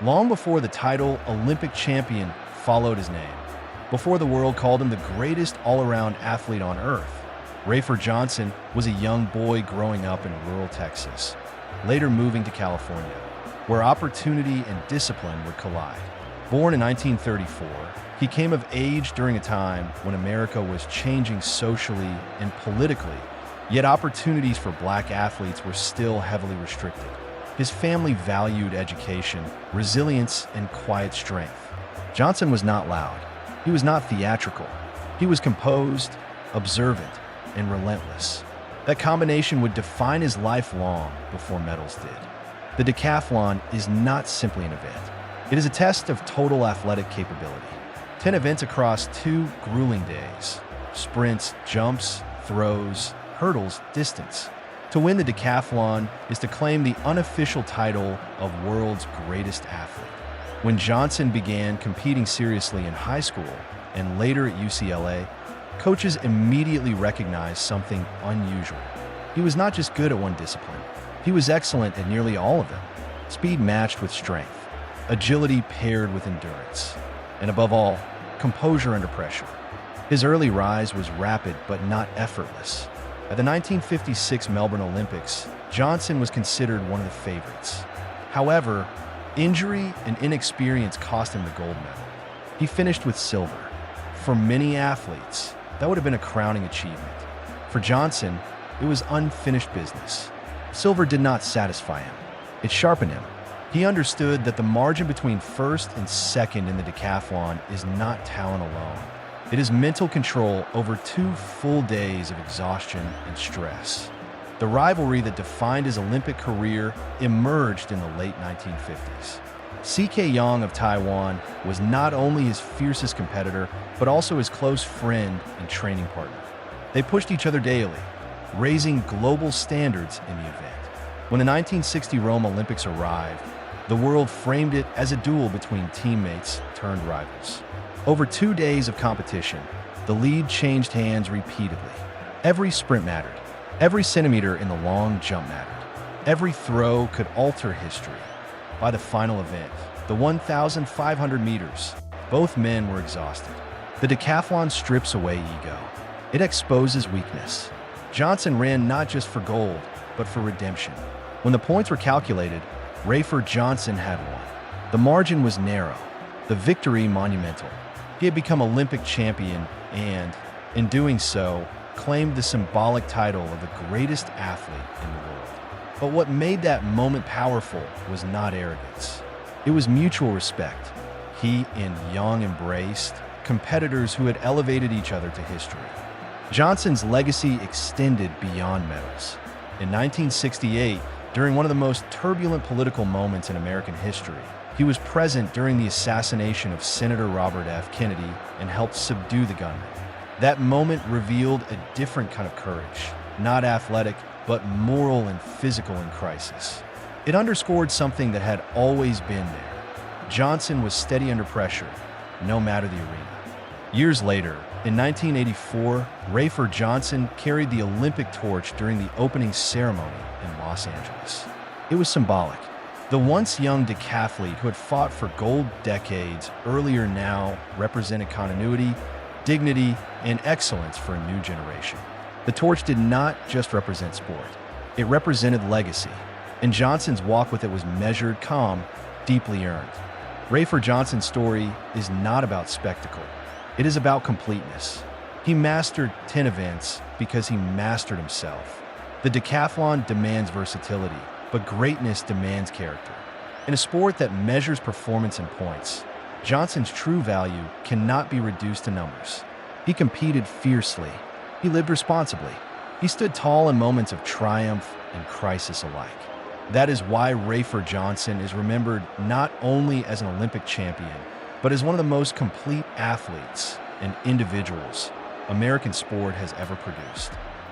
Long before the title, Olympic champion followed his name. Before the world called him the greatest all-around athlete on earth, Rafer Johnson was a young boy growing up in rural Texas, later moving to California, where opportunity and discipline would collide. Born in 1934, he came of age during a time when America was changing socially and politically, yet opportunities for black athletes were still heavily restricted. His family valued education, resilience, and quiet strength. Johnson was not loud. He was not theatrical. He was composed, observant, and relentless. That combination would define his life long before medals did. The decathlon is not simply an event. It is a test of total athletic capability. 10 events across 2 grueling days. Sprints, jumps, throws, hurdles, distance. To win the decathlon is to claim the unofficial title of world's greatest athlete. When Johnson began competing seriously in high school and later at UCLA, coaches immediately recognized something unusual. He was not just good at one discipline. He was excellent at nearly all of them. Speed matched with strength, agility paired with endurance, and above all, composure under pressure. His early rise was rapid but not effortless. At the 1956 Melbourne Olympics, Johnson was considered one of the favorites. However, injury and inexperience cost him the gold medal. He finished with silver. For many athletes, that would have been a crowning achievement. For Johnson, it was unfinished business. Silver did not satisfy him. It sharpened him. He understood that the margin between first and second in the decathlon is not talent alone. It is mental control over 2 full days of exhaustion and stress. The rivalry that defined his Olympic career emerged in the late 1950s. C.K. Yang of Taiwan was not only his fiercest competitor, but also his close friend and training partner. They pushed each other daily, raising global standards in the event. When the 1960 Rome Olympics arrived, the world framed it as a duel between teammates turned rivals. Over 2 days of competition, the lead changed hands repeatedly. Every sprint mattered. Every centimeter in the long jump mattered. Every throw could alter history. By the final event, the 1,500 meters, both men were exhausted. The decathlon strips away ego. It exposes weakness. Johnson ran not just for gold, but for redemption. When the points were calculated, Rafer Johnson had won. The margin was narrow, the victory monumental. He had become Olympic champion and, in doing so, claimed the symbolic title of the greatest athlete in the world. But what made that moment powerful was not arrogance. It was mutual respect. He and Yang embraced competitors who had elevated each other to history. Johnson's legacy extended beyond medals. In 1968, during one of the most turbulent political moments in American history, he was present during the assassination of Senator Robert F. Kennedy and helped subdue the gunman. That moment revealed a different kind of courage, not athletic, but moral and physical in crisis. It underscored something that had always been there. Johnson was steady under pressure, no matter the arena. Years later, in 1984, Rafer Johnson carried the Olympic torch during the opening ceremony in Los Angeles. It was symbolic. The once young decathlete who had fought for gold decades earlier now represented continuity, dignity, and excellence for a new generation. The torch did not just represent sport. It represented legacy, and Johnson's walk with it was measured, calm, deeply earned. Rafer Johnson's story is not about spectacle. It is about completeness. He mastered 10 events because he mastered himself. The decathlon demands versatility, but greatness demands character. In a sport that measures performance in points, Johnson's true value cannot be reduced to numbers. He competed fiercely. He lived responsibly. He stood tall in moments of triumph and crisis alike. That is why Rafer Johnson is remembered not only as an Olympic champion, but as one of the most complete athletes and individuals American sport has ever produced.